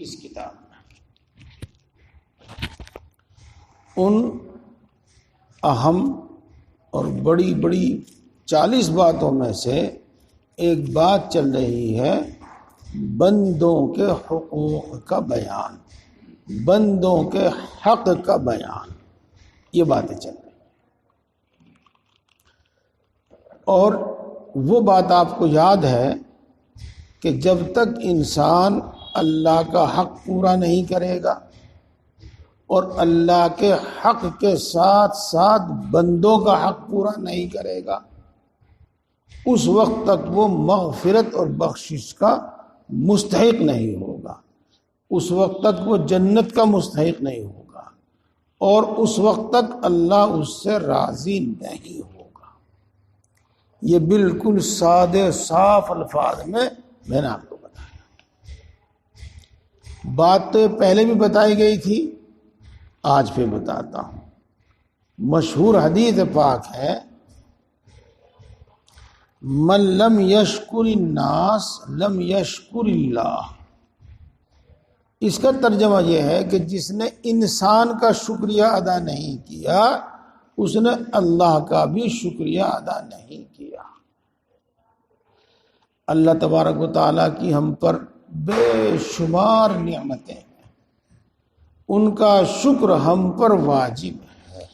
اس کتاب میں ان اہم اور بڑی بڑی 40 باتوں میں سے ایک بات چل رہی ہے بندوں کے حقوق کا بیان، بندوں کے حق کا بیان، یہ باتیں چل رہی ہیں۔ اور وہ بات آپ کو یاد ہے کہ جب تک انسان اللہ کا حق پورا نہیں کرے گا اور اللہ کے حق کے ساتھ ساتھ بندوں کا حق پورا نہیں کرے گا، اس وقت تک وہ مغفرت اور بخشش کا مستحق نہیں ہوگا، اس وقت تک وہ جنت کا مستحق نہیں ہوگا، اور اس وقت تک اللہ اس سے راضی نہیں ہوگا۔ یہ بالکل سادے صاف الفاظ میں نے آپ کو بتایا۔ بات تو پہلے بھی بتائی گئی تھی، آج پھر بتاتا ہوں۔ مشہور حدیث پاک ہے من لم یشکر الناس لم یشکر اللہ۔ اس کا ترجمہ یہ ہے کہ جس نے انسان کا شکریہ ادا نہیں کیا اس نے اللہ کا بھی شکریہ ادا نہیں کیا۔ اللہ تبارک و تعالیٰ کی ہم پر بے شمار نعمتیں ہیں، ان کا شکر ہم پر واجب ہے۔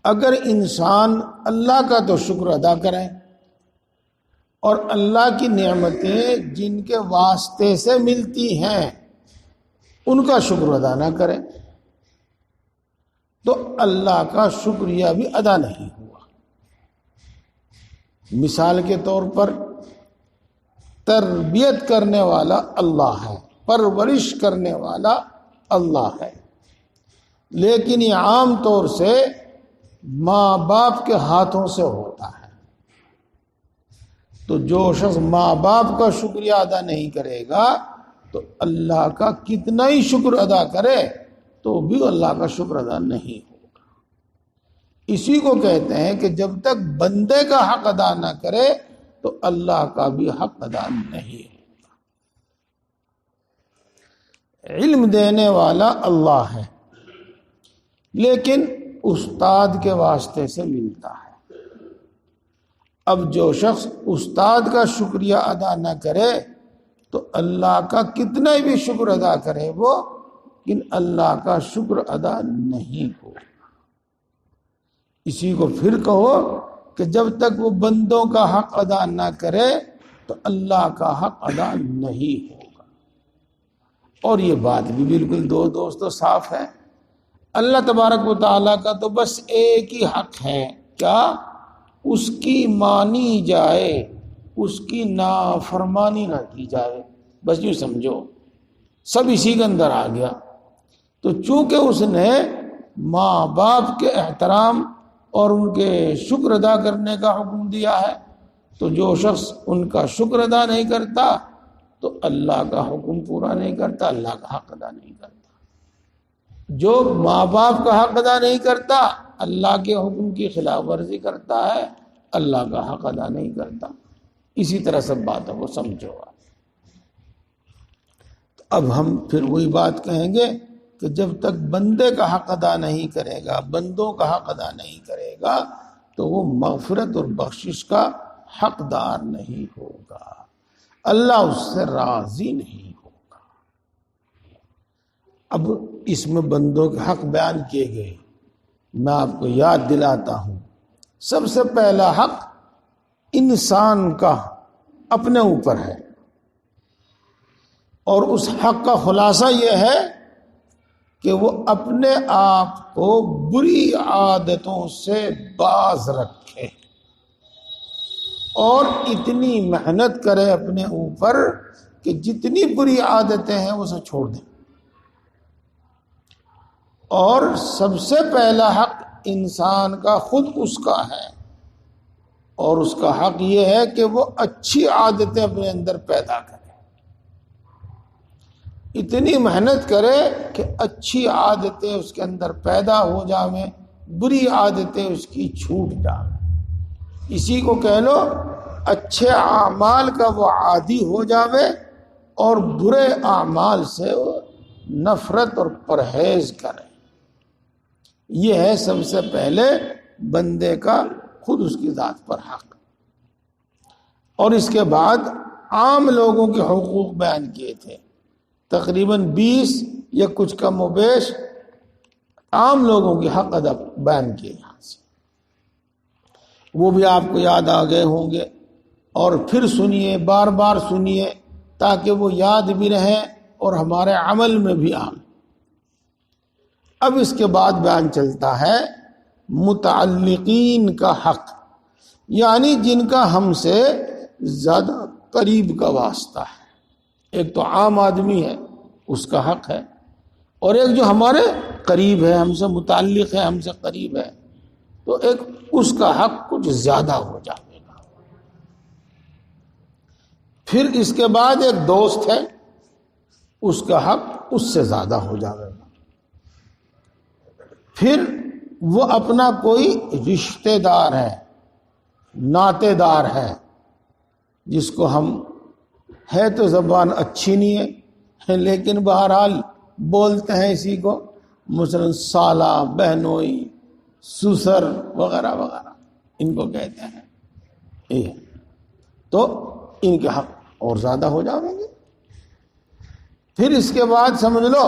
اگر انسان اللہ کا تو شکر ادا کرے اور اللہ کی نعمتیں جن کے واسطے سے ملتی ہیں ان کا شکر ادا نہ کرے تو اللہ کا شکریہ بھی ادا نہیں ہوا۔ مثال کے طور پر تربیت کرنے والا اللہ ہے، پرورش کرنے والا اللہ ہے، لیکن یہ عام طور سے ماں باپ کے ہاتھوں سے ہوتا ہے۔ تو جو شخص ماں باپ کا شکریہ ادا نہیں کرے گا تو اللہ کا کتنا ہی شکر ادا کرے تو بھی اللہ کا شکر ادا نہیں ہوگا۔ اسی کو کہتے ہیں کہ جب تک بندے کا حق ادا نہ کرے تو اللہ کا بھی حق ادا نہیں ہوگا۔ علم دینے والا اللہ ہے لیکن استاد کے واسطے سے ملتا ہے۔ اب جو شخص استاد کا شکریہ ادا نہ کرے تو اللہ کا کتنا بھی شکر ادا کرے وہ، لیکن اللہ کا شکر ادا نہیں ہوگا۔ اسی کو پھر کہو کہ جب تک وہ بندوں کا حق ادا نہ کرے تو اللہ کا حق ادا نہیں ہوگا۔ اور یہ بات بھی بالکل دوستو صاف ہے۔ اللہ تبارک و تعالیٰ کا تو بس ایک ہی حق ہے، کیا؟ اس کی مانی جائے، اس کی نافرمانی نہ کی جائے، بس یوں سمجھو، سب اسی کے اندر آ گیا۔ تو چونکہ اس نے ماں باپ کے احترام اور ان کے شکر ادا کرنے کا حکم دیا ہے تو جو شخص ان کا شکر ادا نہیں کرتا تو اللہ کا حکم پورا نہیں کرتا، اللہ کا حق ادا نہیں کرتا۔ جو ماں باپ کا حق ادا نہیں کرتا اللہ کے حکم کی خلاف ورزی کرتا ہے، اللہ کا حق ادا نہیں کرتا۔ اسی طرح سب باتوں کو سمجھو۔ اب ہم پھر وہی بات کہیں گے کہ جب تک بندے کا حق ادا نہیں کرے گا، بندوں کا حق ادا نہیں کرے گا تو وہ مغفرت اور بخشش کا حقدار نہیں ہوگا، اللہ اس سے راضی نہیں ہوگا۔ اب اس میں بندوں کے حق بیان کیے گئے، میں آپ کو یاد دلاتا ہوں۔ سب سے پہلا حق انسان کا اپنے اوپر ہے، اور اس حق کا خلاصہ یہ ہے کہ وہ اپنے آپ کو بری عادتوں سے باز رکھے اور اتنی محنت کرے اپنے اوپر کہ جتنی بری عادتیں ہیں وہ سب چھوڑ دیں۔ اور سب سے پہلا حق انسان کا خود اس کا ہے، اور اس کا حق یہ ہے کہ وہ اچھی عادتیں اپنے اندر پیدا کرے، اتنی محنت کرے کہ اچھی عادتیں اس کے اندر پیدا ہو جائیں، بری عادتیں اس کی چھوٹ جائیں۔ اسی کو کہہ لو اچھے اعمال کا وہ عادی ہو جاوے اور برے اعمال سے نفرت اور پرہیز کریں۔ یہ ہے سب سے پہلے بندے کا خود اس کی ذات پر حق، اور اس کے بعد عام لوگوں کے حقوق بیان کیے تھے، تقریباً 20 یا کچھ کم و بیش عام لوگوں کے حق ادا بیان کیے یہاں سے، وہ بھی آپ کو یاد آ گئے ہوں گے، اور پھر سنیے، بار بار سنیے تاکہ وہ یاد بھی رہیں اور ہمارے عمل میں بھی آئیں۔ اب اس کے بعد بیان چلتا ہے متعلقین کا حق، یعنی جن کا ہم سے زیادہ قریب کا واسطہ ہے۔ ایک تو عام آدمی ہے، اس کا حق ہے، اور ایک جو ہمارے قریب ہے، ہم سے متعلق ہے، ہم سے قریب ہے، تو ایک اس کا حق کچھ زیادہ ہو جائے گا۔ پھر اس کے بعد ایک دوست ہے، اس کا حق اس سے زیادہ ہو جائے گا۔ پھر وہ اپنا کوئی رشتہ دار ہے، ناطے دار ہے، جس کو ہم، ہے تو زبان اچھی نہیں ہے لیکن بہرحال بولتے ہیں اسی کو، مثلا سالہ، بہنوئی، سسر وغیرہ وغیرہ ان کو کہتے ہیں، یہ تو ان کے حق اور زیادہ ہو جائیں گے۔ پھر اس کے بعد سمجھ لو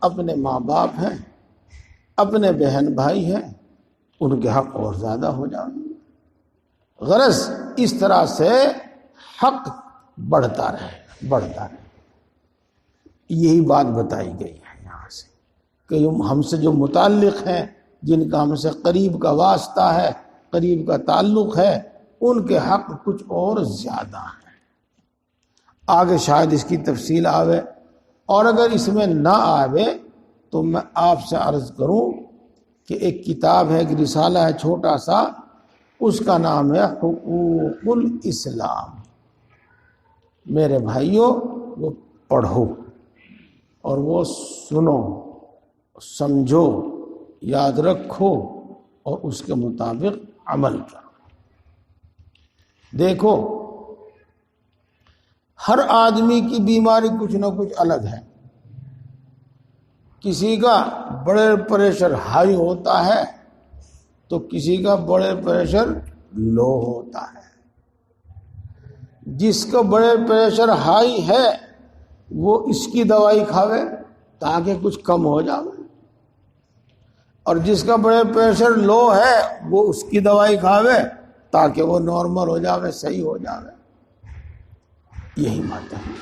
اپنے ماں باپ ہیں، اپنے بہن بھائی ہیں، ان کے حق اور زیادہ ہو جائیں گے۔ غرض اس طرح سے حق بڑھتا رہے۔ یہی بات بتائی گئی ہے یہاں سے کہ ہم سے جو متعلق ہیں، جن کا ہم سے قریب کا واسطہ ہے، قریب کا تعلق ہے، ان کے حق کچھ اور زیادہ ہیں۔ آگے شاید اس کی تفصیل آوے، اور اگر اس میں نہ آوے تو میں آپ سے عرض کروں کہ ایک کتاب ہے، ایک رسالہ ہے چھوٹا سا، اس کا نام ہے حقوق الاسلام۔ میرے بھائیوں وہ پڑھو اور وہ سنو، سمجھو، یاد رکھو اور اس کے مطابق عمل کرو۔ دیکھو ہر آدمی کی بیماری کچھ نہ کچھ الگ ہے۔ کسی کا بلڈ پریشر ہائی ہوتا ہے تو کسی کا بلڈ پریشر لو ہوتا ہے۔ جس کا بلڈ پریشر ہائی ہے وہ اس کی دوائی کھاوے تاکہ کچھ کم ہو جائے، اور جس کا بلڈ پریشر لو ہے وہ اس کی دوائی کھاوے تاکہ وہ نارمل ہو جائے، صحیح ہو جائے۔ یہی بات ہے۔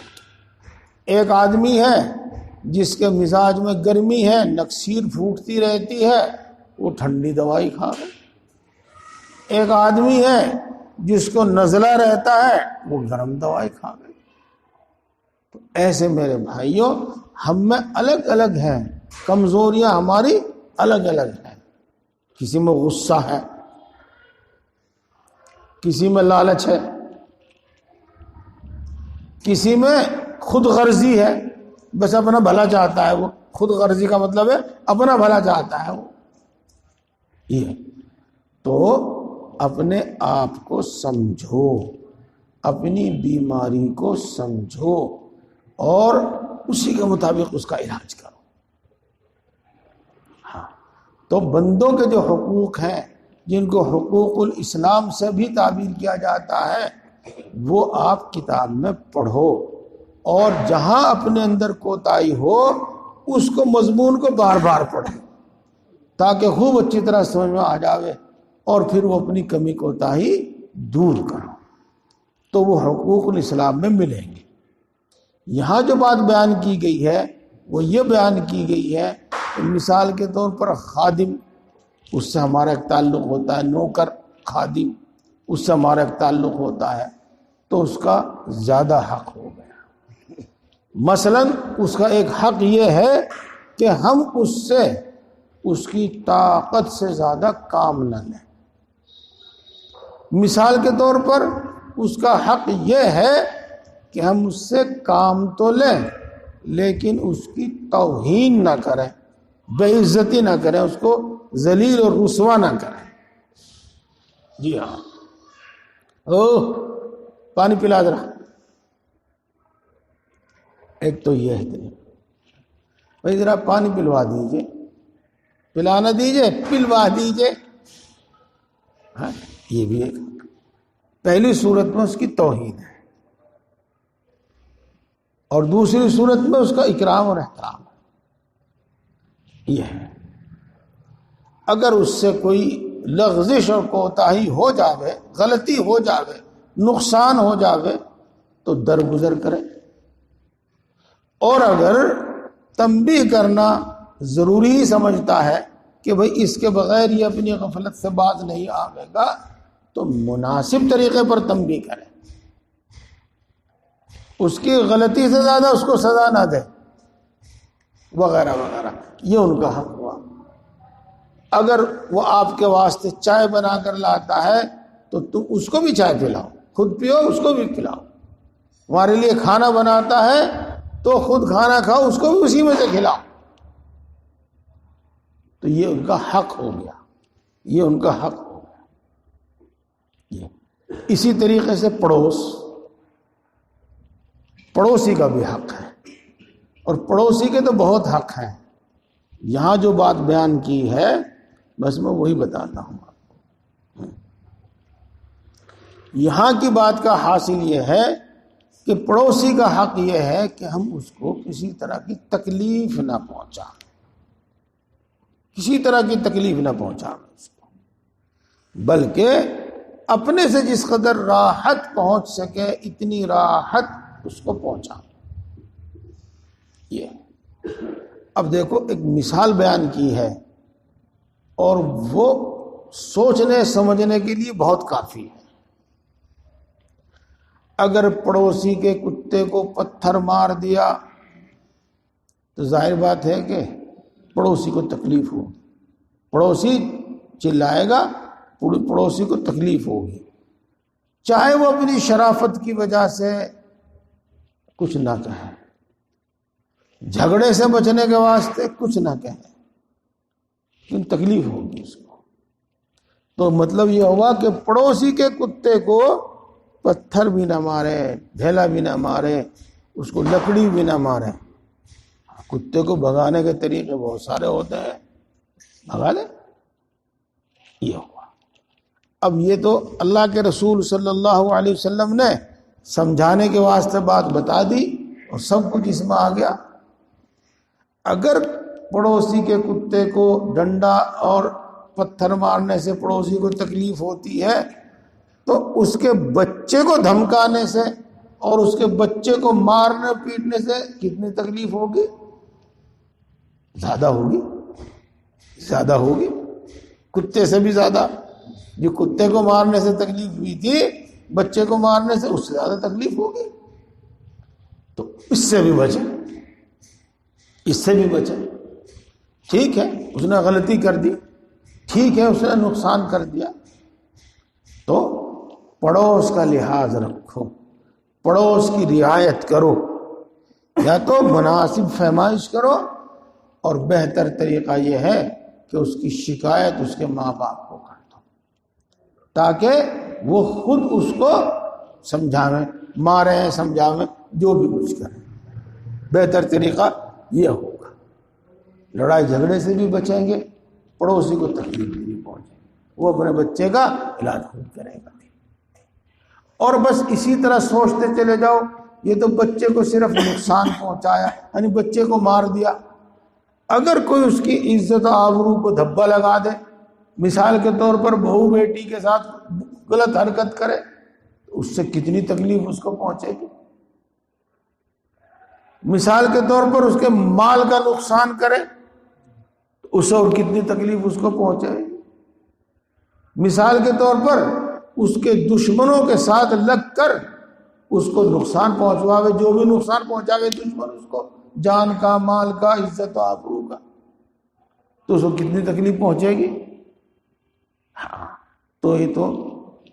ایک آدمی ہے جس کے مزاج میں گرمی ہے، نکسیر پھوٹتی رہتی ہے، وہ ٹھنڈی دوائی کھاوے۔ ایک آدمی ہے جس کو نزلہ رہتا ہے، وہ گرم دوائی کھاوے۔ تو ایسے میرے بھائیوں ہم میں الگ الگ ہیں، کمزوریاں ہماری الگ الگ ہیں۔ کسی میں غصہ ہے، کسی میں لالچ ہے، کسی میں خود غرضی ہے، بس اپنا بھلا چاہتا ہے۔ وہ خود غرضی کا مطلب ہے اپنا بھلا چاہتا ہے وہ۔ یہ تو اپنے آپ کو سمجھو، اپنی بیماری کو سمجھو اور اسی کے مطابق اس کا علاج کرو۔ ہاں، تو بندوں کے جو حقوق ہیں، جن کو حقوق الاسلام سے بھی تعبیر کیا جاتا ہے، وہ آپ کتاب میں پڑھو، اور جہاں اپنے اندر کوتاہی ہو اس کو مضمون کو بار بار پڑھو تاکہ خوب اچھی طرح سمجھ میں آ جاوے، اور پھر وہ اپنی کمی کوتاہی دور کرو، تو وہ حقوق الاسلام میں ملیں گے۔ یہاں جو بات بیان کی گئی ہے وہ یہ بیان کی گئی ہے کہ مثال کے طور پر خادم، اس سے ہمارا ایک تعلق ہوتا ہے، نوکر، خادم، اس سے ہمارا ایک تعلق ہوتا ہے، تو اس کا زیادہ حق ہو گیا۔ مثلا اس کا ایک حق یہ ہے کہ ہم اس سے اس کی طاقت سے زیادہ کام نہ لیں۔ مثال کے طور پر اس کا حق یہ ہے کہ ہم اس سے کام تو لیں لیکن اس کی توہین نہ کریں، بے عزتی نہ کریں، اس کو ذلیل اور رسوا نہ کریں۔ جی ہاں، پانی پلا ذرا۔ ایک تو یہ ہے بھائی ذرا پانی پلوا دیجئے، پلانا دیجئے، پلوا دیجئے، ہاں یہ بھی ایک پہلی صورت میں اس کی توہین ہے، اور دوسری صورت میں اس کا اکرام اور احترام ہے۔ یہ ہے اگر اس سے کوئی لغزش اور کوتاہی ہو جاوے، غلطی ہو جاوے، نقصان ہو جاوے تو درگزر کرے، اور اگر تنبیہ کرنا ضروری ہی سمجھتا ہے کہ بھئی اس کے بغیر یہ اپنی غفلت سے باز نہیں آئے گا تو مناسب طریقے پر تنبیہ کرے، اس کی غلطی سے زیادہ اس کو سزا نہ دے، وغیرہ وغیرہ، یہ ان کا حق ہوا۔ اگر وہ آپ کے واسطے چائے بنا کر لاتا ہے تو تم اس کو بھی چائے پلاؤ، خود پیو اس کو بھی پلاؤ، ہمارے لیے کھانا بناتا ہے تو خود کھانا کھاؤ اس کو بھی اسی میں سے کھلاؤ، تو یہ ان کا حق ہو گیا، یہ ان کا حق ہو گیا۔ اسی طریقے سے پڑوسی کا بھی حق ہے، اور پڑوسی کے تو بہت حق ہیں، یہاں جو بات بیان کی ہے بس میں وہی بتاتا ہوں آپ کو۔ یہاں کی بات کا حاصل یہ ہے کہ پڑوسی کا حق یہ ہے کہ ہم اس کو کسی طرح کی تکلیف نہ پہنچائیں، کسی طرح کی تکلیف نہ پہنچائیں اس کو، بلکہ اپنے سے جس قدر راحت پہنچ سکے اتنی راحت اس کو پہنچائیں۔ یہ اب دیکھو ایک مثال بیان کی ہے، اور وہ سوچنے سمجھنے کے لیے بہت کافی ہے۔ اگر پڑوسی کے کتے کو پتھر مار دیا تو ظاہر بات ہے کہ پڑوسی کو تکلیف ہوگی، پڑوسی چلائے گا، پڑوسی کو تکلیف ہوگی، چاہے وہ اپنی شرافت کی وجہ سے کچھ نہ کہے، جھگڑے سے بچنے کے واسطے کچھ نہ کہے، لیکن تکلیف ہوگی اس کو۔ تو مطلب یہ ہوا کہ پڑوسی کے کتے کو پتھر بھی نہ مارے، ڈھیلا بھی نہ مارے، اس کو لکڑی بھی نہ مارے۔ کتے کو بھگانے کے طریقے بہت سارے ہوتے ہیں، بھگا لے، یہ ہوا۔ اب یہ تو اللہ کے رسول صلی اللہ علیہ وسلم نے سمجھانے کے واسطے بات بتا دی اور سب کچھ اس میں آ گیا۔ اگر پڑوسی کے کتے کو ڈنڈا اور پتھر مارنے سے پڑوسی کو تکلیف ہوتی ہے تو اس کے بچے کو دھمکانے سے اور اس کے بچے کو مارنے پیٹنے سے کتنی تکلیف ہوگی؟ زیادہ ہوگی، زیادہ ہوگی، کتے سے بھی زیادہ۔ جو کتے کو مارنے سے تکلیف ہوئی تھی بچے کو مارنے سے اس سے زیادہ تکلیف ہوگی۔ تو اس سے بھی بچیں، اس سے بھی بچیں۔ ٹھیک ہے اس نے غلطی کر دی، ٹھیک ہے اس نے نقصان کر دیا، تو پڑوس کا لحاظ رکھو، پڑوس کی رعایت کرو، یا تو مناسب فہمائش کرو، اور بہتر طریقہ یہ ہے کہ اس کی شکایت اس کے ماں باپ کو کر دو، تاکہ وہ خود اس کو سمجھاویں، ماریں سمجھاویں، جو بھی کچھ کریں، بہتر طریقہ یہ ہوگا۔ لڑائی جھگڑے سے بھی بچیں گے، پڑوسی کو تکلیف بھی نہیں پہنچے گی، وہ اپنے بچے کا علاج خود کرے گا۔ اور بس اسی طرح سوچتے چلے جاؤ، یہ تو بچے کو صرف نقصان پہنچایا، یعنی بچے کو مار دیا۔ اگر کوئی اس کی عزت و آبرو کو دھبا لگا دے، مثال کے طور پر بہو بیٹی کے ساتھ غلط حرکت کرے، تو اس سے کتنی تکلیف اس کو پہنچے گی۔ مثال کے طور پر اس کے مال کا نقصان کرے تو اس سے اور کتنی تکلیف اس کو پہنچے گی۔ مثال کے طور پر اس کے دشمنوں کے ساتھ لگ کر اس کو نقصان پہنچواوے، جو بھی نقصان پہنچاوے دشمن اس کو، جان کا، مال کا، عزت و آبرو کا، تو اس کو کتنی تکلیف پہنچے گی۔ ہاں تو یہ تو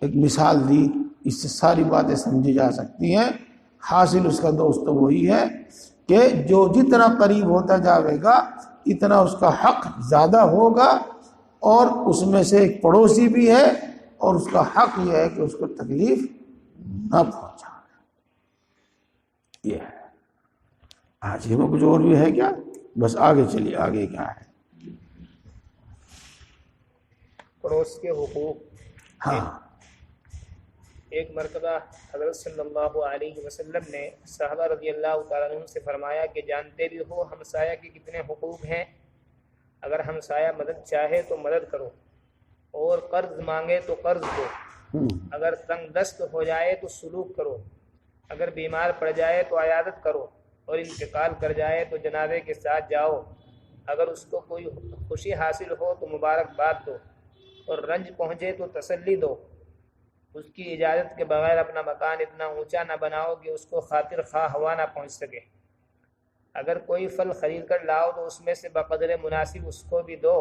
ایک مثال دی، اس سے ساری باتیں سمجھی جا سکتی ہیں۔ حاصل اس کا دوست وہی ہے کہ جو جتنا قریب ہوتا جاوے گا اتنا اس کا حق زیادہ ہوگا، اور اس میں سے ایک پڑوسی بھی ہے، اور اس کا حق یہ ہے کہ اس کو تکلیف نہ پہنچائے۔ یہ ہے آج ہی میں کچھ اور بھی ہے کیا؟ بس آگے چلیے، آگے کیا ہے؟ پڑوس کے حقوق۔ ہاں، ایک مرتبہ حضرت صلی اللہ علیہ وسلم نے صحابہ رضی اللہ تعالیٰ عنہ سے فرمایا کہ جانتے بھی ہو ہمسایہ کے کتنے حقوق ہیں؟ اگر ہمسایہ مدد چاہے تو مدد کرو، اور قرض مانگے تو قرض دو، اگر تنگ دست ہو جائے تو سلوک کرو، اگر بیمار پڑ جائے تو عیادت کرو، اور انتقال کر جائے تو جنازے کے ساتھ جاؤ، اگر اس کو کوئی خوشی حاصل ہو تو مبارکباد دو، اور رنج پہنچے تو تسلی دو، اس کی اجازت کے بغیر اپنا مکان اتنا اونچا نہ بناؤ کہ اس کو خاطر خواہ ہوا نہ پہنچ سکے، اگر کوئی پھل خرید کر لاؤ تو اس میں سے بقدر مناسب اس کو بھی دو،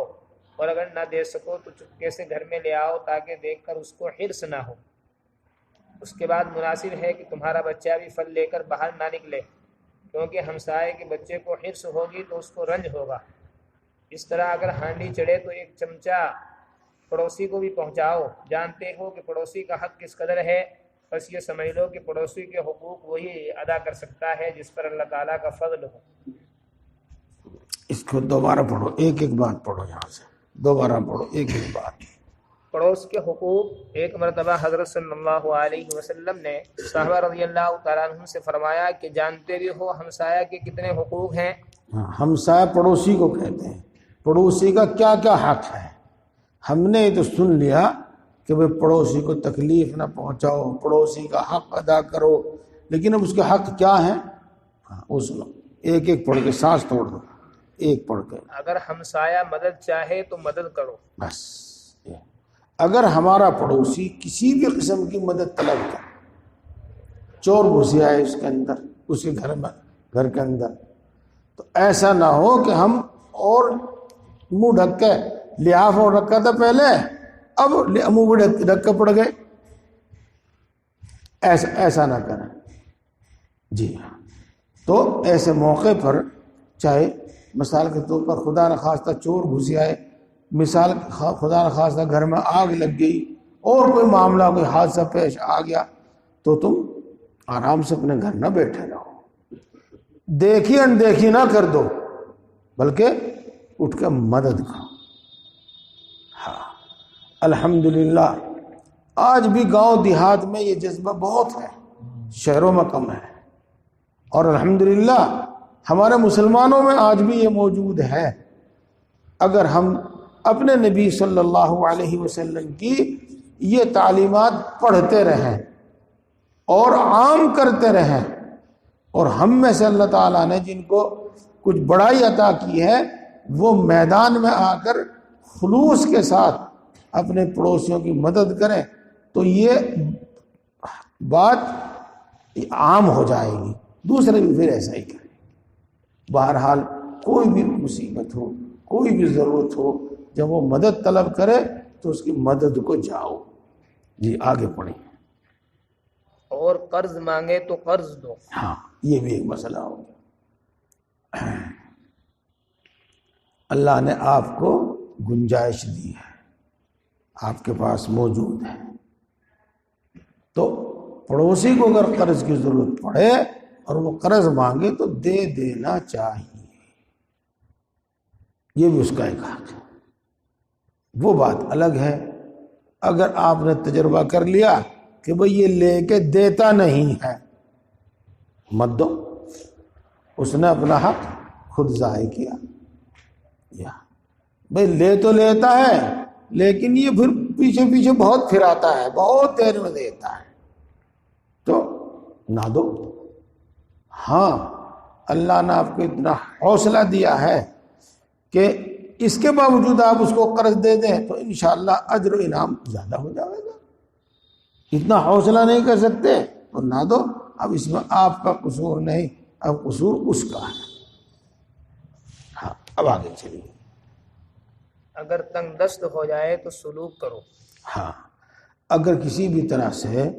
اور اگر نہ دے سکو تو چپکے سے گھر میں لے آؤ تاکہ دیکھ کر اس کو حرص نہ ہو۔ اس کے بعد مناسب ہے کہ تمہارا بچہ بھی پھل لے کر باہر نہ نکلے، کیونکہ ہمسائے کے بچے کو حرص ہوگی تو اس کو رنج ہوگا۔ اس طرح اگر ہانڈی چڑھے تو ایک چمچہ پڑوسی کو بھی پہنچاؤ۔ جانتے ہو کہ پڑوسی کا حق کس قدر ہے، بس یہ سمجھ لو کہ پڑوسی کے حقوق وہی ادا کر سکتا ہے جس پر اللہ تعالیٰ کا فضل ہو۔ اس کو دوبارہ پڑھو، ایک ایک بات پڑھو، یہاں سے دوبارہ پڑھو ایک ایک بات۔ پڑوس کے حقوق۔ ایک مرتبہ حضرت صلی اللہ علیہ وسلم نے صحابہ رضی اللہ تعالیٰ عنہ سے فرمایا کہ جانتے بھی ہو ہمسایہ کے کتنے حقوق ہیں؟ ہاں، ہمسایہ پڑوسی کو کہتے ہیں، پڑوسی کا کیا کیا حق ہے۔ ہم نے تو سن لیا کہ بھئی پڑوسی کو تکلیف نہ پہنچاؤ، پڑوسی کا حق ادا کرو، لیکن اب اس کے حق کیا ہیں؟ ہاں، وہ سنو، ایک ایک پڑھ کے سانس توڑ دو، ایک پڑھ کے۔ اگر ہمسایہ مدد چاہے تو مدد کرو۔ بس اگر ہمارا پڑوسی کسی بھی قسم کی مدد طلب کرے، چور گھس آئے اس کے اندر، اس کے گھر کے اندر، تو ایسا نہ ہو کہ ہم اور منہ ڈھک کے لحاف اور رکھا تھا پہلے، اب منہ ڈھک کے پڑ گئے، ایسا نہ کریں۔ جی ہاں، تو ایسے موقع پر چاہے مثال کے طور پر خدا نخواستہ چور گھس آئے، مثال خدا نخواستہ گھر میں آگ لگ گئی، اور کوئی معاملہ کوئی حادثہ پیش آ گیا، تو تم آرام سے اپنے گھر نہ بیٹھے رہو، دیکھی اندیکھی نہ کر دو، بلکہ اٹھ کے مدد کرو۔ ہاں، الحمدللہ آج بھی گاؤں دیہات میں یہ جذبہ بہت ہے، شہروں میں کم ہے، اور الحمدللہ ہمارے مسلمانوں میں آج بھی یہ موجود ہے۔ اگر ہم اپنے نبی صلی اللہ علیہ وسلم کی یہ تعلیمات پڑھتے رہیں اور عام کرتے رہیں، اور ہم میں سے اللہ تعالیٰ نے جن کو کچھ بڑائی عطا کی ہے وہ میدان میں آ کر خلوص کے ساتھ اپنے پڑوسیوں کی مدد کریں، تو یہ بات عام ہو جائے گی، دوسرے بھی پھر ایسا ہی کریں۔ بہرحال کوئی بھی مصیبت ہو، کوئی بھی ضرورت ہو، جب وہ مدد طلب کرے تو اس کی مدد کو جاؤ۔ جی آگے پڑھیں۔ اور قرض مانگے تو قرض دو۔ ہاں، یہ بھی ایک مسئلہ ہو گیا۔ اللہ نے آپ کو گنجائش دی ہے، آپ کے پاس موجود ہے، تو پڑوسی کو اگر قرض کی ضرورت پڑے اور وہ قرض مانگے تو دے دینا چاہیے، یہ بھی اس کا ایک حق ہے۔ وہ بات الگ ہے اگر آپ نے تجربہ کر لیا کہ بھئی یہ لے کے دیتا نہیں ہے، مت دو، اس نے اپنا حق خود ضائع کیا۔ یا بھئی لے تو لیتا ہے لیکن یہ پھر پیچھے پیچھے بہت پھراتا ہے، بہت دیر میں دیتا ہے، تو نہ دو۔ ہاں، اللہ نے آپ کو اتنا حوصلہ دیا ہے کہ اس کے باوجود آپ اس کو قرض دے دیں تو انشاءاللہ اجر و انعام زیادہ ہو جائے گا۔ اتنا حوصلہ نہیں کر سکتے تو نہ دو، اب اس میں آپ کا قصور نہیں، اب قصور اس کا ہے۔ ہاں، اب آگے چلیے۔ اگر تنگ دست ہو جائے تو سلوک کرو۔ ہاں، اگر کسی بھی طرح سے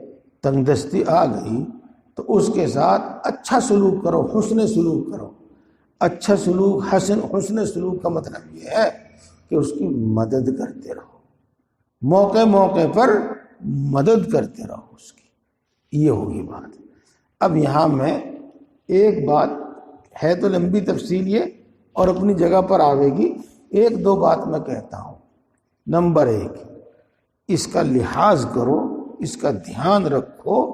تنگ دستی آ گئی تو اس کے ساتھ اچھا سلوک کرو، حسن سلوک کرو۔ اچھا سلوک، حسن سلوک کا مطلب یہ ہے کہ اس کی مدد کرتے رہو، موقع موقع پر مدد کرتے رہو اس کی، یہ ہوگی بات۔ اب یہاں میں ایک بات ہے تو لمبی تفصیل یہ اور اپنی جگہ پر آئے گی. ایک دو بات میں کہتا ہوں. نمبر 1، اس کا لحاظ کرو، اس کا دھیان رکھو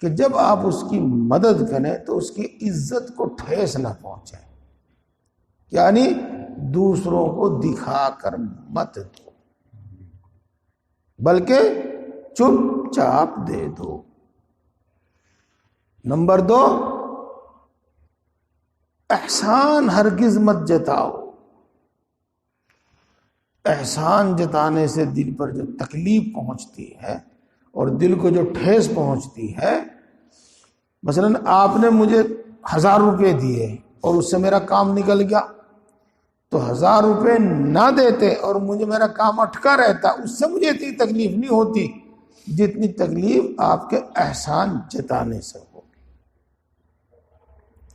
کہ جب آپ اس کی مدد کریں تو اس کی عزت کو ٹھیس نہ پہنچے، یعنی دوسروں کو دکھا کر مت دو بلکہ چپ چاپ دے دو. نمبر 2، احسان ہرگز مت جتاؤ. احسان جتانے سے دل پر جو تکلیف پہنچتی ہے اور دل کو جو ٹھیس پہنچتی ہے، مثلا آپ نے مجھے 1000 روپے دیے اور اس سے میرا کام نکل گیا، تو 1000 روپے نہ دیتے اور مجھے میرا کام اٹکا رہتا، اس سے مجھے اتنی تکلیف نہیں ہوتی جتنی تکلیف آپ کے احسان جتانے سے ہوگی.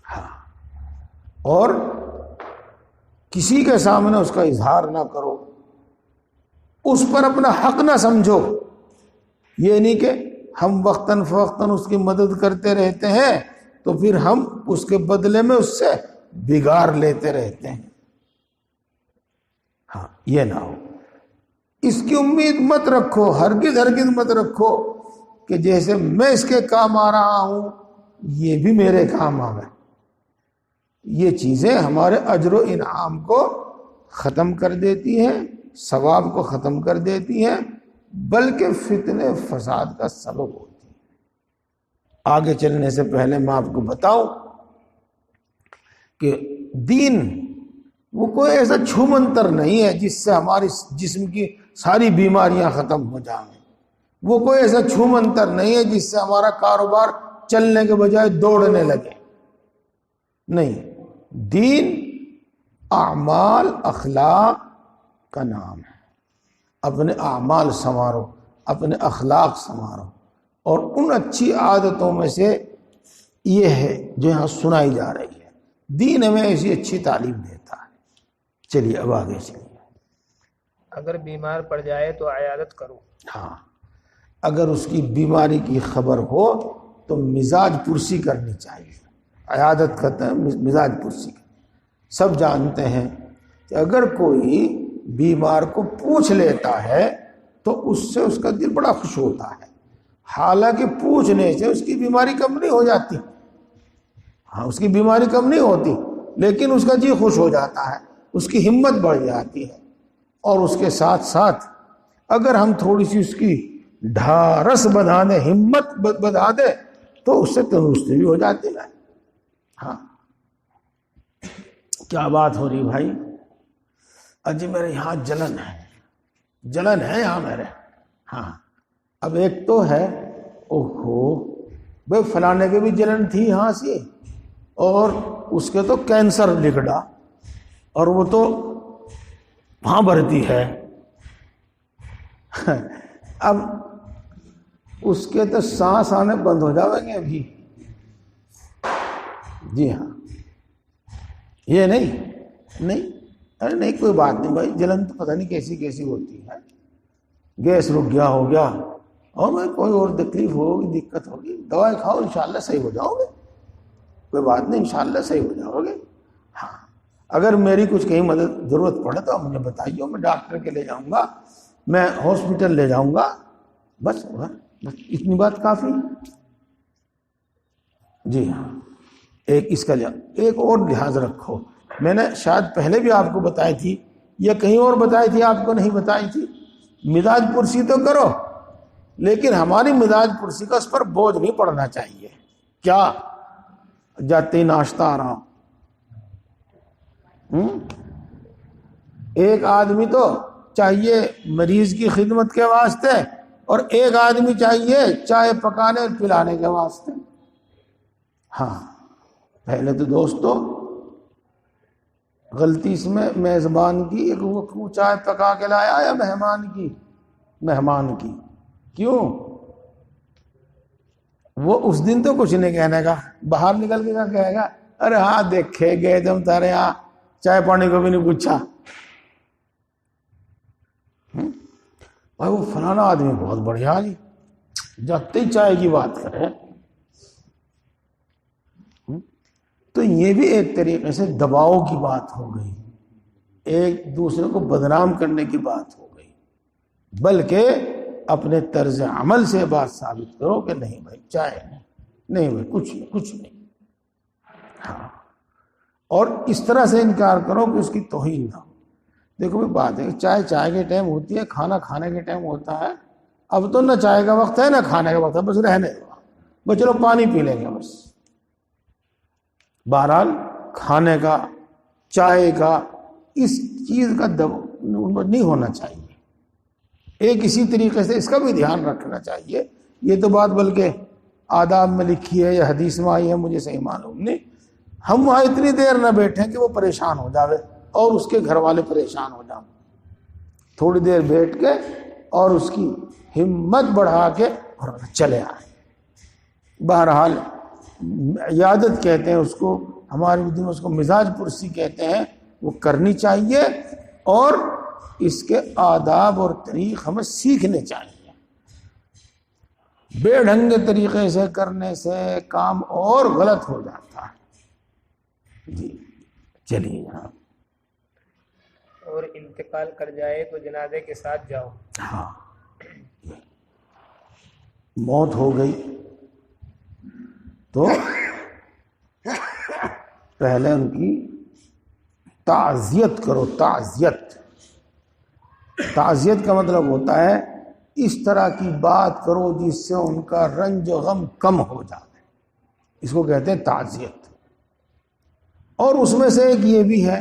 ہاں، اور کسی کے سامنے اس کا اظہار نہ کرو، اس پر اپنا حق نہ سمجھو. یہ نہیں کہ ہم وقتاً فوقتاً اس کی مدد کرتے رہتے ہیں تو پھر ہم اس کے بدلے میں اس سے بگاڑ لیتے رہتے ہیں. ہاں، یہ نہ ہو. اس کی امید مت رکھو، ہرگز ہرگز مت رکھو کہ جیسے میں اس کے کام آ رہا ہوں یہ بھی میرے کام آوے. یہ چیزیں ہمارے اجر و انعام کو ختم کر دیتی ہیں، ثواب کو ختم کر دیتی ہیں، بلکہ فتنے فساد کا سبب ہوتی ہیں. آگے چلنے سے پہلے میں آپ کو بتاؤں کہ دین وہ کوئی ایسا چھو منتر نہیں ہے جس سے ہماری جسم کی ساری بیماریاں ختم ہو جائیں. وہ کوئی ایسا چھو منتر نہیں ہے جس سے ہمارا کاروبار چلنے کے بجائے دوڑنے لگے. نہیں، دین اعمال اخلاق کا نام ہے. اپنے اعمال سنوارو، اپنے اخلاق سنوارو، اور ان اچھی عادتوں میں سے یہ ہے جو یہاں سنائی جا رہی ہے. دین ہمیں ایسی اچھی تعلیم دیتا ہے. چلیے اب آگے چلیے. اگر بیمار پڑ جائے تو عیادت کرو. ہاں، اگر اس کی بیماری کی خبر ہو تو مزاج پرسی کرنی چاہیے. عیادت کرتے ہیں مزاج پرسی. سب جانتے ہیں کہ اگر کوئی بیمار کو پوچھ لیتا ہے تو اس سے اس کا دل بڑا خوش ہوتا ہے. حالانکہ پوچھنے سے اس کی بیماری کم نہیں ہو جاتی. ہاں، اس کی بیماری کم نہیں ہوتی، لیکن اس کا جی خوش ہو جاتا ہے، اس کی ہمت بڑھ جاتی ہے. اور اس کے ساتھ ساتھ اگر ہم تھوڑی سی اس کی ڈھارس بڑھا دیں، ہمت بڑھا دیں، تو اس سے تندرستی بھی ہو جاتی ہے. ہاں، کیا بات ہو رہی بھائی؟ اجی میرے یہاں جلن ہے یہاں میرے. ہاں، اب ایک تو ہے اوہو بھائی فلانے کے بھی جلن تھی یہاں سے، اور اس کے تو کینسر نکلا اور وہ تو وہاں بھرتی ہے. اب اس کے تو سانس آنے بند ہو جائیں گے ابھی. جی ہاں، یہ نہیں ارے نہیں کوئی بات نہیں بھائی، جلن تو پتہ نہیں کیسی کیسی ہوتی ہے. گیس رک گیا ہو گیا، اور میں کوئی اور تکلیف ہوگی، دقت ہوگی، دوائی کھاؤ انشاءاللہ صحیح ہو جاؤ گے. کوئی بات نہیں، انشاءاللہ صحیح ہو جاؤ گے. ہاں، اگر میری کچھ کہیں مدد ضرورت پڑے تو آپ مجھے بتائیے، میں ڈاکٹر کے لے جاؤں گا، میں ہاسپٹل لے جاؤں گا. بس اتنی بات کافی. جی ہاں، اس کا ایک اور لحاظ رکھو. میں نے شاید پہلے بھی آپ کو بتائی تھی یا کہیں اور بتائی تھی، آپ کو نہیں بتائی تھی. مزاج پرسی تو کرو، لیکن ہماری مزاج پرسی کا اس پر بوجھ نہیں پڑنا چاہیے. کیا جاتے ہی ناشتہ آ رہا ایک آدمی تو چاہیے مریض کی خدمت کے واسطے، اور ایک آدمی چاہیے چائے پکانے اور پلانے کے واسطے. ہاں، پہلے تو دوستو غلطی اس میں میزبان کی ایک وہ چائے پکا کے لایا یا مہمان کی کیوں؟ وہ اس دن تو کچھ نہیں کہنے کا، باہر نکل کے کیا کہے گا؟ ارے ہاں دیکھے گئے تم تارے یہاں چائے پانی کو بھی نہیں پوچھا. بھائی وہ فلانا آدمی بہت بڑھیا جی، جب تک چائے کی بات کرے. تو یہ بھی ایک طریقے سے دباؤ کی بات ہو گئی، ایک دوسرے کو بدنام کرنے کی بات ہو گئی، بلکہ اپنے طرز عمل سے بات ثابت کرو کہ نہیں بھائی چائے نہیں بھائی کچھ نہیں، ہاں، اور اس طرح سے انکار کرو کہ اس کی توہین نہ ہو۔ دیکھو بھائی بات ہے، چائے کے ٹائم ہوتی ہے، کھانا کھانے کے ٹائم ہوتا ہے، اب تو نہ چائے کا وقت ہے نہ کھانے کا وقت ہے، بس رہنے دو، بس چلو پانی پی لیں گے بس۔ بہرحال کھانے کا، چائے کا، اس چیز کا نہیں ہونا چاہیے، ایک اسی طریقے سے اس کا بھی دھیان رکھنا چاہیے۔ یہ تو بات بلکہ آداب میں لکھی ہے یا حدیث میں آئی ہے، مجھے صحیح معلوم نہیں۔ ہم وہاں اتنی دیر نہ بیٹھیں کہ وہ پریشان ہو جاوے اور اس کے گھر والے پریشان ہو جائیں، تھوڑی دیر بیٹھ کے اور اس کی ہمت بڑھا کے اور چلے آئیں۔ بہرحال عیادت کہتے ہیں اس کو، ہمارے دن میں اس کو مزاج پرسی کہتے ہیں، وہ کرنی چاہیے، اور اس کے آداب اور طریق ہمیں سیکھنے چاہیے۔ بے ڈھنگ طریقے سے کرنے سے کام اور غلط ہو جاتا ہے۔ جی چلیے جناب۔ اور انتقال کر جائے تو جنازے کے ساتھ جاؤ۔ ہاں، موت ہو گئی تو پہلے ان کی تعزیت کرو۔ تعزیت کا مطلب ہوتا ہے اس طرح کی بات کرو جس سے ان کا رنج و غم کم ہو جائے، اس کو کہتے ہیں تعزیت۔ اور اس میں سے ایک یہ بھی ہے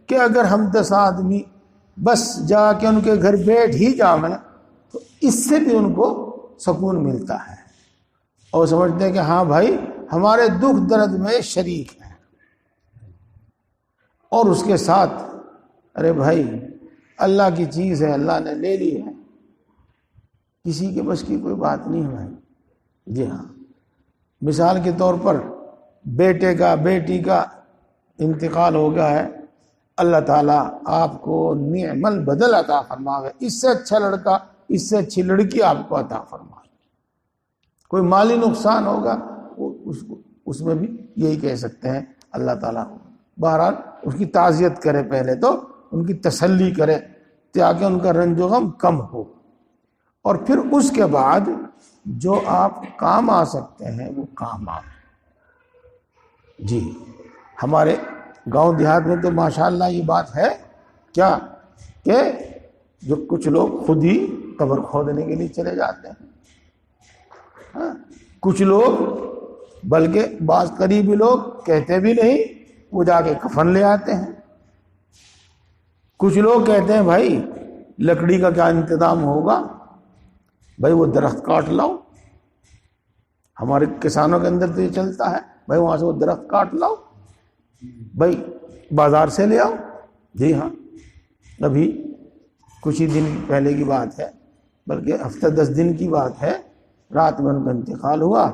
کہ اگر ہم 10 آدمی بس جا کے ان کے گھر بیٹھ ہی جائیں تو اس سے بھی ان کو سکون ملتا ہے، اور سمجھتے ہیں کہ ہاں بھائی ہمارے دکھ درد میں شریک ہیں، اور اس کے ساتھ ارے بھائی اللہ کی چیز ہے، اللہ نے لے لی ہے، کسی کے بس کی کوئی بات نہیں ہے بھائی۔ جی ہاں، مثال کے طور پر بیٹے کا، بیٹی کا انتقال ہو گیا ہے، اللہ تعالیٰ آپ کو نعم البدل عطا فرمائے، اس سے اچھا لڑکا، اس سے اچھی لڑکی آپ کو عطا فرمائے۔ کوئی مالی نقصان ہوگا اس میں بھی یہی کہہ سکتے ہیں اللہ تعالیٰ بہرحال اس کی تعزیت کرے، پہلے تو ان کی تسلی کرے تاکہ ان کا رنج و غم کم ہو، اور پھر اس کے بعد جو آپ کام آ سکتے ہیں وہ کام آ۔ جی ہمارے گاؤں دیہات میں تو ماشاءاللہ یہ بات ہے کیا کہ جو کچھ لوگ خود ہی قبر کھودنے کے لیے چلے جاتے ہیں، ہاں، کچھ لوگ بلکہ بعض قریبی لوگ کہتے بھی نہیں، وہ جا کے کفن لے آتے ہیں۔ کچھ لوگ کہتے ہیں بھائی لکڑی کا کیا انتظام ہوگا، بھائی وہ درخت کاٹ لاؤ، ہمارے کسانوں کے اندر تو یہ چلتا ہے، بھائی وہاں سے وہ درخت کاٹ لاؤ، بھائی بازار سے لے آؤ۔ جی ہاں، ابھی کچھ ہی دن پہلے کی بات ہے، بلکہ ہفتہ 10 دن کی بات ہے، رات میں ان کا انتقال ہوا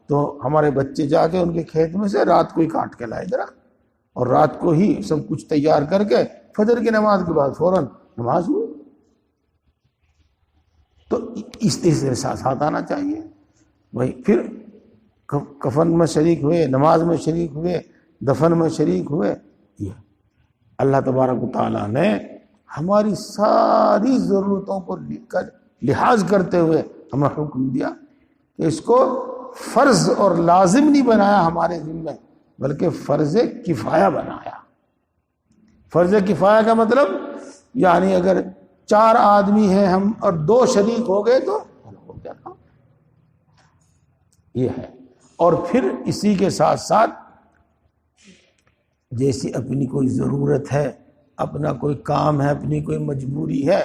تو ہمارے بچے جا کے ان کے کھیت میں سے رات کو ہی کاٹ کے لائے درخت، اور رات کو ہی سب کچھ تیار کر کے فجر کی نماز کے بعد فوراً نماز ہوئی۔ تو اس طرح ساتھ آنا چاہیے بھائی، پھر کفن میں شریک ہوئے، نماز میں شریک ہوئے، دفن میں شریک ہوئے۔ یہ اللہ تبارک و تعالیٰ نے ہماری ساری ضرورتوں کو لحاظ کرتے ہوئے ہمیں حکم دیا کہ اس کو فرض اور لازم نہیں بنایا ہمارے ذمہ، بلکہ فرض کفایہ بنایا۔ فرض کفایہ کا مطلب یعنی اگر 4 آدمی ہیں ہم اور 2 شریک ہو گئے تو ہو گیا کام، یہ ہے۔ اور پھر اسی کے ساتھ ساتھ جیسی اپنی کوئی ضرورت ہے، اپنا کوئی کام ہے، اپنی کوئی مجبوری ہے،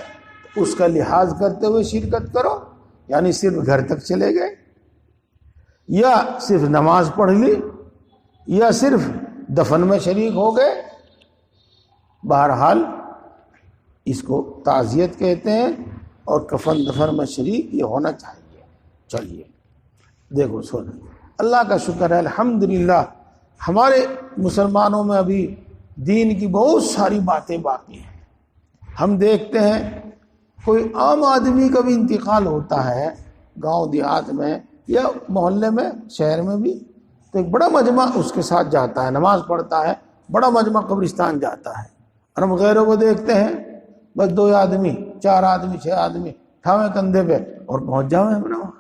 اس کا لحاظ کرتے ہوئے شرکت کرو، یعنی صرف گھر تک چلے گئے، یا صرف نماز پڑھ لی، یا صرف دفن میں شریک ہو گئے، بہرحال اس کو تعزیت کہتے ہیں، اور کفن دفن میں شریک یہ ہونا چاہیے۔ چلیے دیکھو سن، اللہ کا شکر ہے الحمدللہ ہمارے مسلمانوں میں ابھی دین کی بہت ساری باتیں باقی ہیں۔ ہم دیکھتے ہیں کوئی عام آدمی کا بھی انتقال ہوتا ہے گاؤں دیہات میں یا محلے میں، شہر میں بھی، تو ایک بڑا مجمع اس کے ساتھ جاتا ہے، نماز پڑھتا ہے، بڑا مجمع قبرستان جاتا ہے، اور ہم غیروں کو دیکھتے ہیں بس 2 آدمی 4 آدمی 6 آدمی اٹھاویں کندھے پہ اور پہنچ جاؤ اپنا وہاں۔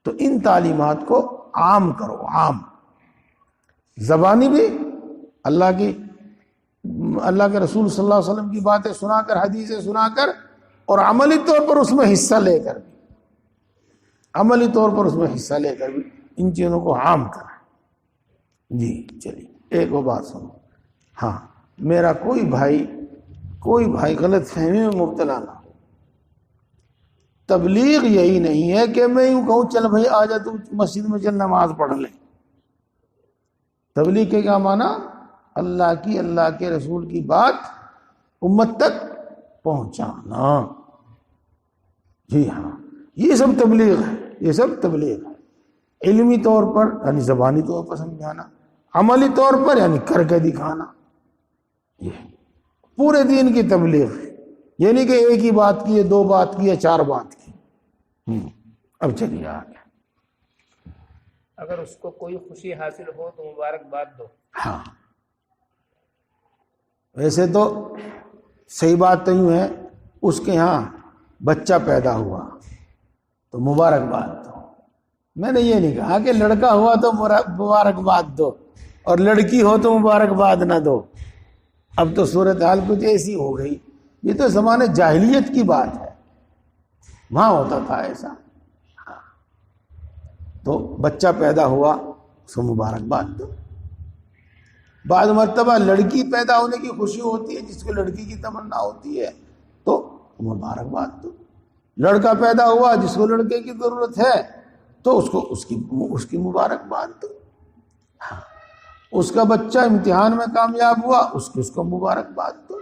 تو ان تعلیمات کو عام کرو، عام، زبانی بھی، اللہ کے رسول صلی اللہ علیہ وسلم کی باتیں سنا کر، حدیثیں سنا کر، اور عملی طور پر اس میں حصہ لے کر بھی، عملی طور پر اس میں حصہ لے کر بھی ان چیزوں کو عام کریں۔ جی چلیے ایک اور بات سنو، ہاں میرا کوئی بھائی غلط فہمی میں مبتلا نہ ہو۔ تبلیغ یہی نہیں ہے کہ میں یوں کہوں چل بھائی آ جا تو مسجد میں چل نماز پڑھ لے۔ تبلیغ کے کیا معنی؟ اللہ کے رسول کی بات امت تک پہنچانا۔ جی ہاں، یہ سب تبلیغ ہے، یہ سب تبلیغ ہے۔ علمی طور پر یعنی زبانی طور پر سمجھانا، عملی طور پر یعنی کر کے دکھانا، یہ پورے دین کی تبلیغ ہے۔ یہ نہیں کہ ایک ہی بات کی ہے، 2 بات کی ہے، 4 بات کی۔ اب چلیے آگے۔ اگر اس کو کوئی خوشی حاصل ہو تو مبارکباد دو۔ ہاں ویسے تو صحیح بات تو یوں ہے، اس کے ہاں بچہ پیدا ہوا تو مبارکباد دو۔ میں نے یہ نہیں کہا کہ لڑکا ہوا تو مبارکباد دو اور لڑکی ہو تو مبارکباد نہ دو۔ اب تو صورتحال کچھ ایسی ہو گئی، یہ تو زمانے جاہلیت کی بات ہے، وہاں ہوتا تھا ایسا۔ تو بچہ پیدا ہوا اس کو مبارکباد دو۔ بعض مرتبہ لڑکی پیدا ہونے کی خوشی ہوتی ہے، جس کو لڑکی کی تمنا ہوتی ہے تو مبارکباد دو۔ لڑکا پیدا ہوا جس کو لڑکے کی ضرورت ہے تو اس کی مبارکباد دو۔ ہاں، اس کا بچہ امتحان میں کامیاب ہوا اس کو مبارکباد دو۔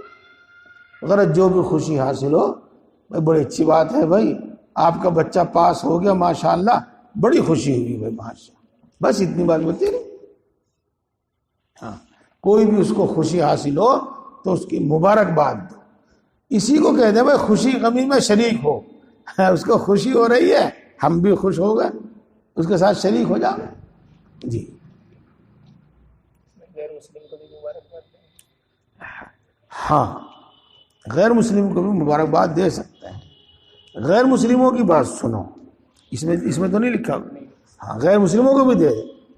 اگر جو بھی خوشی حاصل ہو، بڑی اچھی بات ہے بھائی، آپ کا بچہ پاس ہو گیا ماشاءاللہ، بڑی خوشی ہوئی بھائی ماشاءاللہ، بس اتنی بات بتائی رہی۔ ہاں، کوئی بھی اس کو خوشی حاصل ہو تو اس کی مبارکباد دو۔ اسی کو کہتے ہیں بھائی خوشی غمی میں شریک ہو۔ اس کو خوشی ہو رہی ہے، ہم بھی خوش ہو گئے، اس کے ساتھ شریک ہو جاؤ۔ جی غیر مسلم کو بھی مبارکباد دیں۔ ہاں، غیر مسلم کو بھی مبارکباد دے سکتے ہیں۔ غیر مسلموں کی بات سنو، اس میں تو نہیں لکھا، ہاں غیر مسلموں کو بھی دے،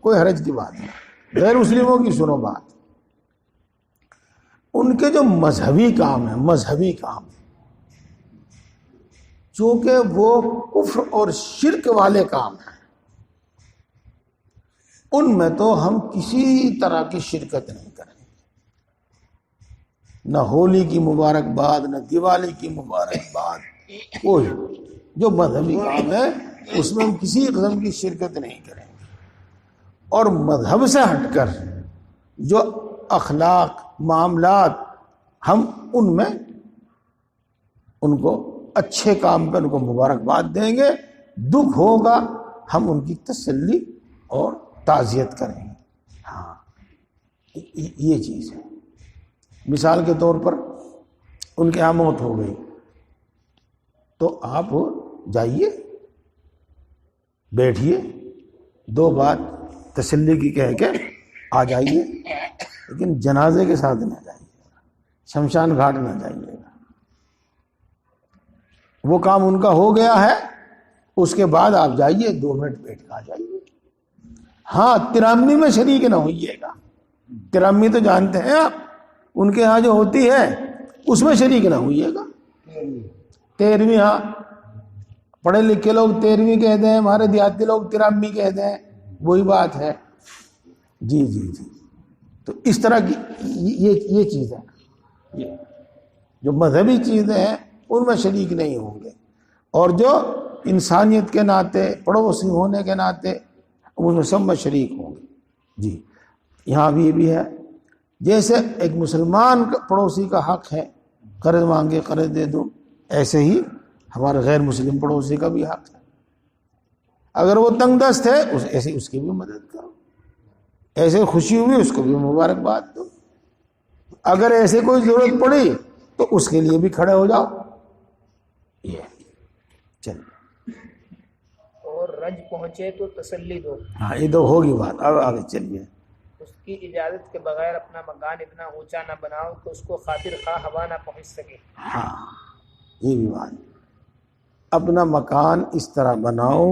کوئی حرج کی بات نہیں۔ غیر مسلموں کی سنو بات، ان کے جو مذہبی کام ہیں، مذہبی کام، چونکہ وہ کفر اور شرک والے کام ہیں، ان میں تو ہم کسی طرح کی شرکت نہیں کریں گے۔ نہ ہولی کی مبارکباد، نہ دیوالی کی مبارکباد، کوئی جو مذہبی کام ہے اس میں ہم کسی قسم کی شرکت نہیں کریں گے۔ اور مذہب سے ہٹ کر جو اخلاق معاملات، ہم ان میں ان کو اچھے کام پہ ان کو مبارکباد دیں گے، دکھ ہوگا ہم ان کی تسلی اور تعزیت کریں گے۔ ہاں یہ چیز ہے۔ مثال کے طور پر ان کے یہاں موت ہو گئی تو آپ جائیے، بیٹھیے، 2 بات تسلی کی کہہ کے آ جائیے، لیکن جنازے کے ساتھ نہ جائیے، شمشان گھاٹ نہ جائیے گا۔ وہ کام ان کا ہو گیا ہے، اس کے بعد آپ جائیے، 2 منٹ بیٹھ کے آ جائیے۔ ہاں 83 میں شریک نہ ہوئیے گا، 83 تو جانتے ہیں آپ، ان کے ہاں جو ہوتی ہے اس میں شریک نہ ہوئیے گا۔ 13ویں، ہاں پڑھے لکھے لوگ 13ویں کہتے ہیں، ہمارے دیہاتی لوگ 83 کہتے ہیں، وہی بات ہے۔ جی جی جی، تو اس طرح کی یہ چیز ہے، جو مذہبی چیزیں ہیں ان میں شریک نہیں ہوں گے، اور جو انسانیت کے ناطے، پڑوسی ہونے کے ناطے، ان میں سب میں شریک ہوں گے۔ جی یہاں بھی یہ بھی ہے، جیسے ایک مسلمان پڑوسی کا حق ہے قرض مانگے قرض دے دو، ایسے ہی ہمارے غیر مسلم پڑوسی کا بھی حق ہے۔ اگر وہ تنگ دست ہے ایسے اس کی بھی مدد کرو، ایسے خوشی ہوئی اس کو بھی مبارکباد دو، اگر ایسے کوئی ضرورت پڑی تو اس کے لیے بھی کھڑے ہو جاؤ۔ یہ چل اور رنج پہنچے تو تسلی دو. ہاں یہ تو ہوگی بات. اب آگے چلیے. اس کی اجازت کے بغیر اپنا مکان اتنا اونچا نہ بناؤ کہ اس کو خاطر خواہ ہوا نہ پہنچ سکے. ہاں یہ بھی بات. اپنا مکان اس طرح بناؤ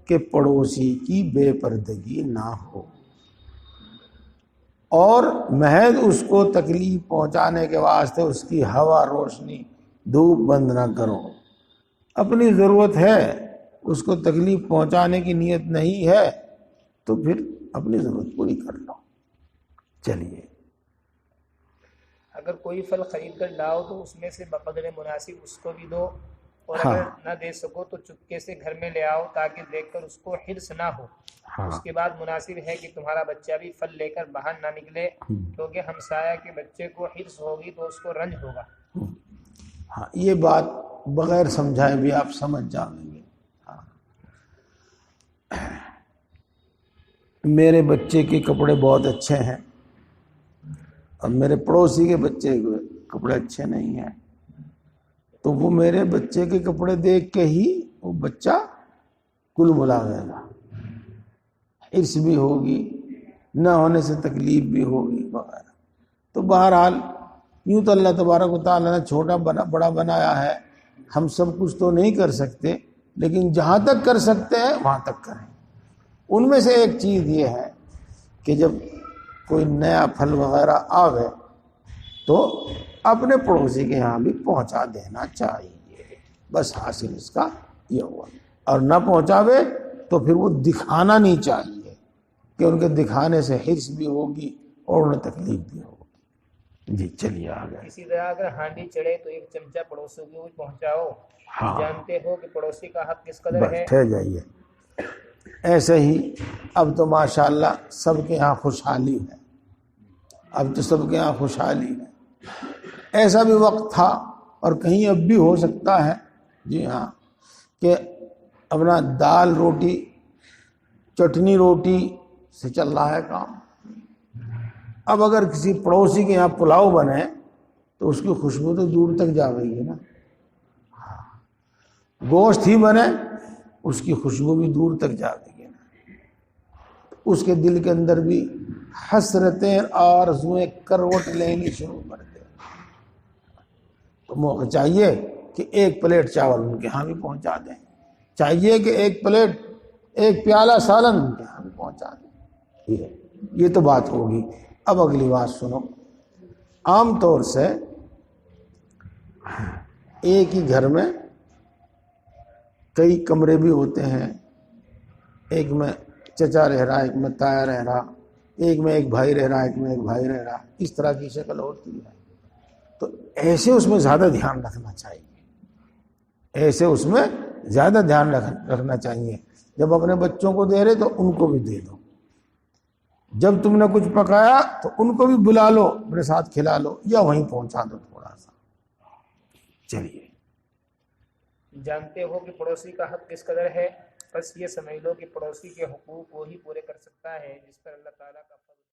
کہ پڑوسی کی بے پردگی نہ ہو، اور محض اس کو تکلیف پہنچانے کے واسطے اس کی ہوا روشنی دھوپ بند نہ کرو. اپنی ضرورت ہے، اس کو تکلیف پہنچانے کی نیت نہیں ہے تو پھر اپنی ضرورت پوری کر لو. چلیے. اگر کوئی پھل خرید کر لاؤ تو اس میں سے بقدر مناسب اس کو بھی دو، اور ہاں. اگر نہ دے سکو تو چپکے سے گھر میں لے آؤ تاکہ دیکھ کر اس کو حرص نہ ہو. ہاں. اس کے بعد مناسب ہے کہ تمہارا بچہ بھی پھل لے کر باہر نہ نکلے، کیونکہ ہمسایہ کے بچے کو حرص ہوگی تو اس کو رنج ہوگا. ہاں یہ بات بغیر سمجھائے بھی آپ سمجھ جائیں گے. ہاں. میرے بچے کے کپڑے بہت اچھے ہیں اور میرے پڑوسی کے بچے کے کپڑے اچھے نہیں ہیں، تو وہ میرے بچے کے کپڑے دیکھ کے ہی وہ بچہ کل بلا گئے گا، حرص بھی ہوگی، نہ ہونے سے تکلیف بھی ہوگی وغیرہ. تو بہرحال یوں تو اللہ تبارک و تعالیٰ نے چھوٹا بڑا بنایا ہے، ہم سب کچھ تو نہیں کر سکتے، لیکن جہاں تک کر سکتے ہیں وہاں تک کریں. ان میں سے ایک چیز یہ ہے کہ جب کوئی نیا پھل وغیرہ آوے تو اپنے پڑوسی کے یہاں بھی پہنچا دینا چاہیے. بس حاصل اس کا یہ ہوا. اور نہ پہنچاوے تو پھر وہ دکھانا نہیں چاہیے کہ ان کے دکھانے سے حرص بھی ہوگی اور انہیں تکلیف بھی ہوگی. جی چلیے آگے. اسی طرح اگر ہانڈی چڑھے تو ایک چمچہ پڑوسیوں کو بھی پہنچاؤ. ہاں جانتے ہو کہ پڑوسی کا حق کس قدر بس ہے. ٹھہر جائیے. ایسے ہی اب تو ماشاءاللہ سب کے یہاں خوشحالی ہے، اب تو سب کے یہاں خوشحالی ہے. ایسا بھی وقت تھا اور کہیں اب بھی ہو سکتا ہے، جی ہاں، کہ اپنا دال روٹی چٹنی روٹی سے چل رہا ہے کام. اب اگر کسی پڑوسی کے یہاں پلاؤ بنے تو اس کی خوشبو تو دور تک جا گئی ہے نا. گوشت ہی بنے اس کی خوشبو بھی دور تک جا گئی ہے نا. اس کے دل کے اندر بھی حسرتیں آرزویں کروٹ لینی شروع کر دے. تو موقع چاہیے کہ ایک پلیٹ چاول ان کے ہاں بھی پہنچا دیں، چاہیے کہ ایک پلیٹ ایک پیالہ سالن ان کے ہاں بھی پہنچا دیں. یہ تو بات ہوگی. اب اگلی بات سنو. عام طور سے ایک ہی گھر میں کئی کمرے بھی ہوتے ہیں، ایک میں چچا رہ رہا، ایک میں تایا رہ رہا، ایک میں ایک بھائی رہ رہا، ایک میں ایک بھائی رہ رہا، اس طرح کی شکل ہوتی ہے. تو ایسے اس میں زیادہ دھیان رکھنا چاہیے، ایسے اس میں زیادہ دھیان رکھنا چاہیے. جب اپنے بچوں کو دے رہے تو ان کو بھی دے دو. جب تم نے کچھ پکایا تو ان کو بھی بلا لو، اپنے ساتھ کھلا لو یا وہیں پہنچا دو تھوڑا سا. چلیے. جانتے ہو کہ پڑوسی کا حق کس قدر ہے، بس یہ سمجھ لو کہ پڑوسی کے حقوق وہی پورے کر سکتا ہے جس پر اللہ تعالیٰ کا